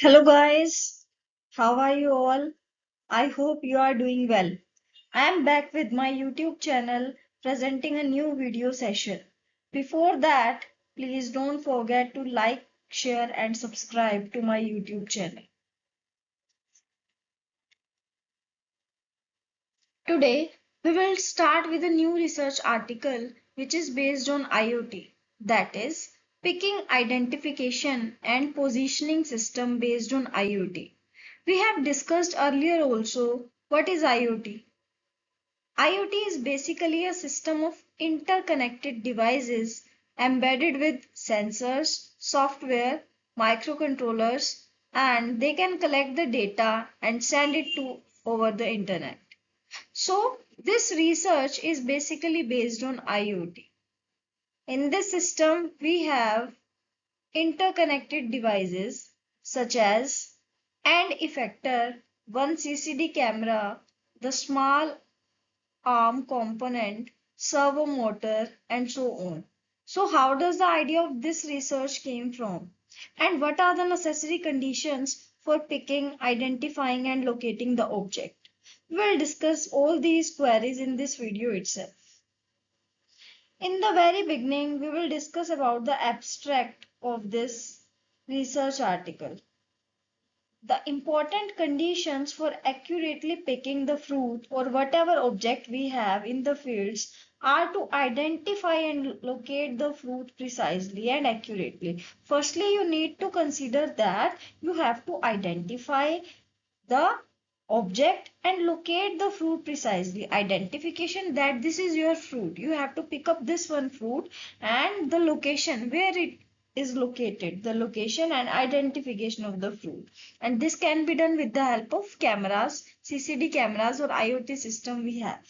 Hello guys, how are you all? I hope you are doing well. I am back with my YouTube channel presenting a new video session. Before that, please don't forget to like, share and subscribe to my YouTube channel. Today, we will start with a new research article which is based on IoT, that is, picking identification and positioning system based on IoT. We have discussed earlier also what is IoT. IoT is basically a system of interconnected devices embedded with sensors, software, microcontrollers, and they can collect the data and send it to over the internet. So, this research is basically based on IoT. In this system, we have interconnected devices such as end effector, one CCD camera, the small arm component, servo motor, and so on. So, how does the idea of this research came from? And what are the necessary conditions for picking, identifying, and locating the object? We'll discuss all these queries in this video itself. In the very beginning, we will discuss about the abstract of this research article. The important conditions for accurately picking the fruit or whatever object we have in the fields are to identify and locate the fruit precisely and accurately. Firstly, you need to consider that you have to identify the object and locate the fruit precisely. Identification that this is your fruit. You have to pick up this one fruit and the location where it is located, the location and identification of the fruit. And this can be done with the help of cameras, CCD cameras or IoT system we have.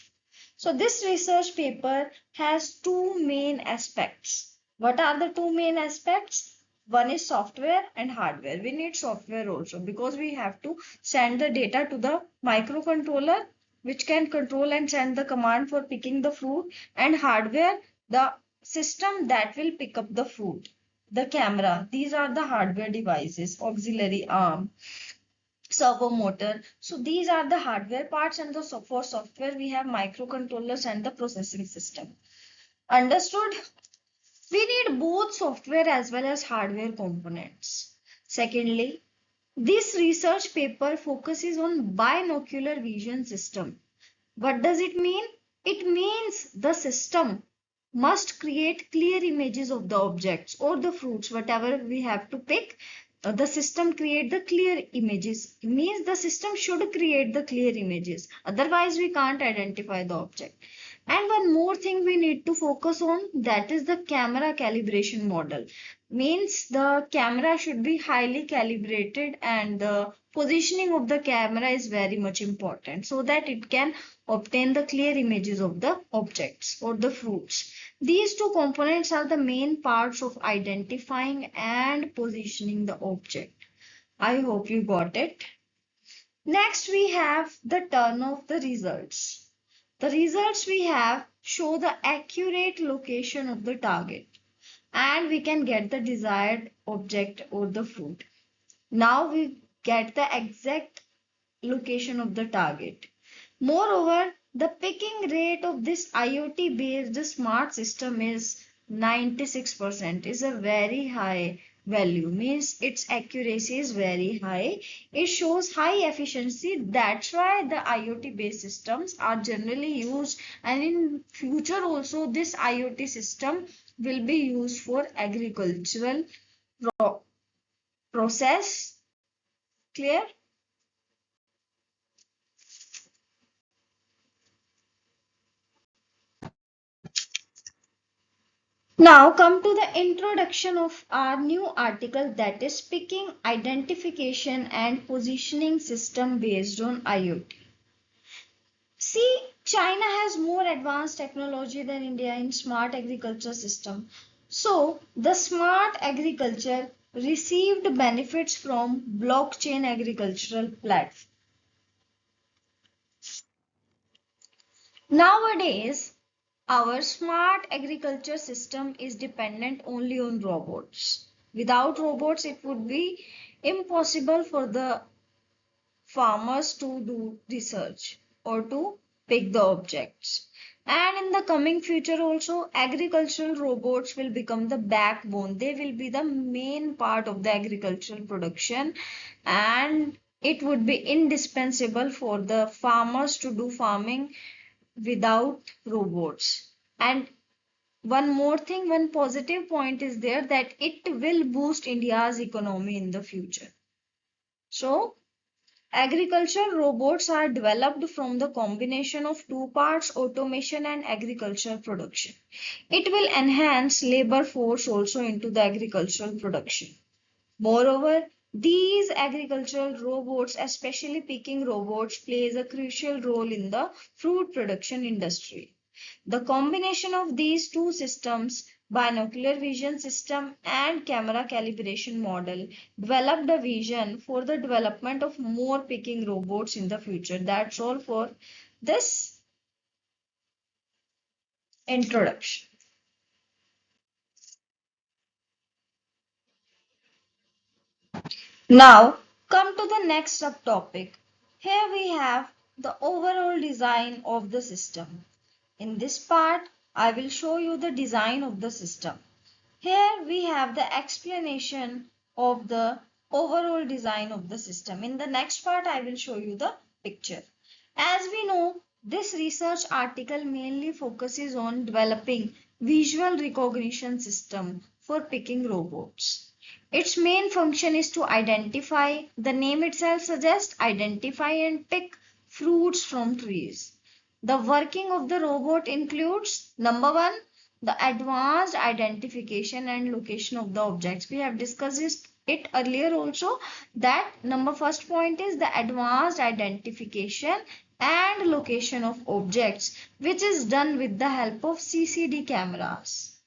So this research paper has two main aspects. What are the two main aspects? One is software and hardware. We need software also because we have to send the data to the microcontroller which can control and send the command for picking the fruit, and hardware, the system that will pick up the fruit. The camera, these are the hardware devices, auxiliary arm, servo motor. So these are the hardware parts, and for software we have microcontrollers and the processing system. Understood? We need both software as well as hardware components. Secondly, this research paper focuses on binocular vision system. What does it mean? It means the system must create clear images of the objects or the fruits, whatever we have to pick. The system create the clear images. It means the system should create the clear images. Otherwise, we can't identify the object. And one more thing we need to focus on, that is the camera calibration model. Means the camera should be highly calibrated and the positioning of the camera is very much important so that it can obtain the clear images of the objects or the fruits. These two components are the main parts of identifying and positioning the object. I hope you got it. Next, we have the turn of the results. The results we have show the accurate location of the target and we can get the desired object or the fruit. Now we get the exact location of the target. Moreover, the picking rate of this IoT based smart system is 96%, is a very high value, means its accuracy is very high. It shows high efficiency. That's why the IoT based systems are generally used, and in future also this IoT system will be used for agricultural process. Clear? Now come to the introduction of our new article, that is picking, identification and positioning system based on IoT. See, China has more advanced technology than India in smart agriculture system. So the smart agriculture received benefits from blockchain agricultural platform. Nowadays, our smart agriculture system is dependent only on robots. Without robots, it would be impossible for the farmers to do research or to pick the objects. And in the coming future also, agricultural robots will become the backbone. They will be the main part of the agricultural production, and it would be indispensable for the farmers to do farming without robots. And one more thing, one positive point is there, that it will boost India's economy in the future. So agricultural robots are developed from the combination of two parts, automation and agricultural production. It will enhance labor force also into the agricultural production. Moreover, these agricultural robots, especially picking robots, plays a crucial role in the fruit production industry. The combination of these two systems, binocular vision system and camera calibration model, developed a vision for the development of more picking robots in the future. That's all for this introduction. Now, come to the next subtopic. Here we have the overall design of the system. In this part, I will show you the design of the system. Here we have the explanation of the overall design of the system. In the next part, I will show you the picture. As we know, this research article mainly focuses on developing visual recognition system for picking robots. Its main function is to identify, the name itself suggests, identify and pick fruits from trees. The working of the robot includes number one, the advanced identification and location of the objects. We have discussed it earlier also, that number first point is the advanced identification and location of objects, which is done with the help of CCD cameras.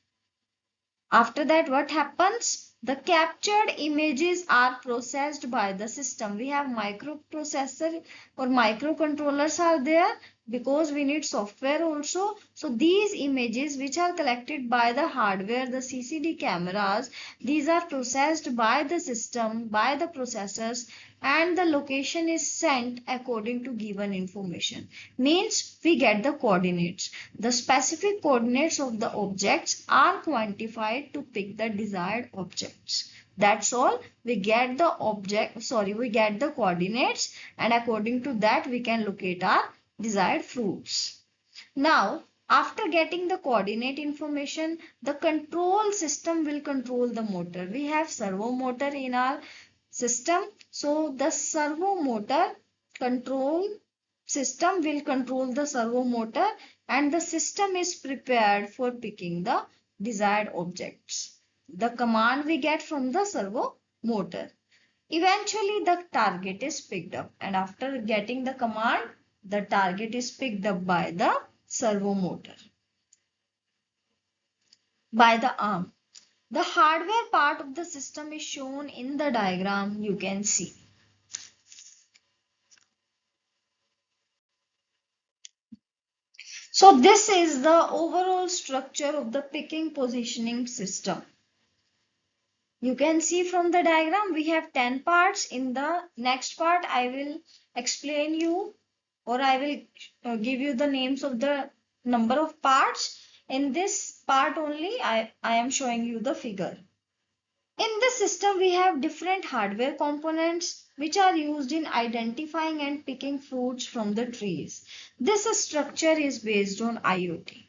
After that, what happens? The captured images are processed by the system. We have microprocessor or microcontrollers are there, because we need software also. So these images which are collected by the hardware, the CCD cameras, these are processed by the system, by the processors, and the location is sent according to given information. Means we get the coordinates. The specific coordinates of the objects are quantified to pick the desired objects. That's all. We get the we get the coordinates, and according to that we can locate our desired fruits. Now, after getting the coordinate information, the control system will control the motor. We have servo motor in our system. So the servo motor control system will control the servo motor, and the system is prepared for picking the desired objects. The command we get from the servo motor. Eventually the target is picked up, and after getting the command, the target is picked up by the servo motor, by the arm. The hardware part of the system is shown in the diagram, you can see. So this is the overall structure of the picking positioning system. You can see from the diagram we have 10 parts. In the next part I will explain you, or I will give you the names of the number of parts. In this part only I am showing you the figure. In this system, we have different hardware components which are used in identifying and picking fruits from the trees. This structure is based on IoT.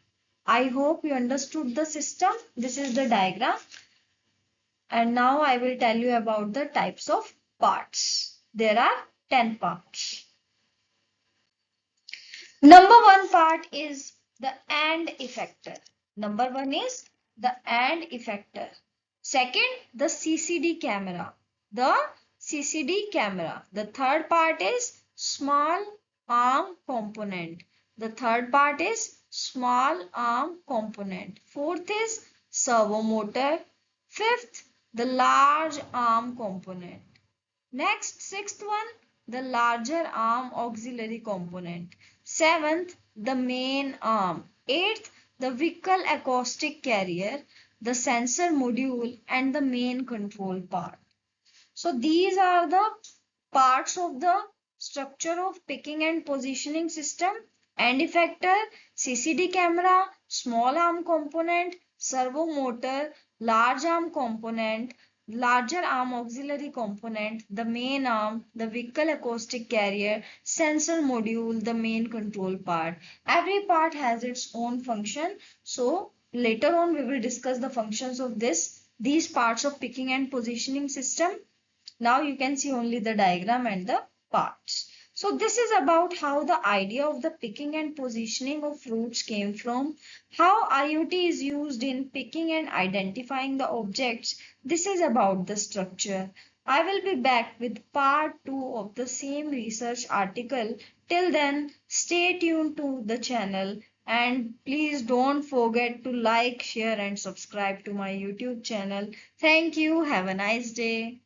I hope you understood the system. This is the diagram. And now I will tell you about the types of parts. There are 10 parts. Number one part is the AND effector. Number one is the AND effector. Second, the CCD camera. The CCD camera. The third part is small arm component. The third part is small arm component. Fourth is servo motor. Fifth, the large arm component. Next, sixth one, the larger arm auxiliary component. Seventh, the main arm. Eighth, the vehicle acoustic carrier, the sensor module, and the main control part. So these are the parts of the structure of picking and positioning system: end effector, CCD camera, small arm component, servo motor, large arm component, larger arm auxiliary component, the main arm, the vehicle acoustic carrier, sensor module, the main control part. Every part has its own function. So later on we will discuss the functions of these parts of picking and positioning system. Now you can see only the diagram and the parts. So this is about how the idea of the picking and positioning of routes came from, how IoT is used in picking and identifying the objects. This is about the structure. I will be back with part 2 of the same research article. Till then, stay tuned to the channel and please don't forget to like, share and subscribe to my YouTube channel. Thank you. Have a nice day.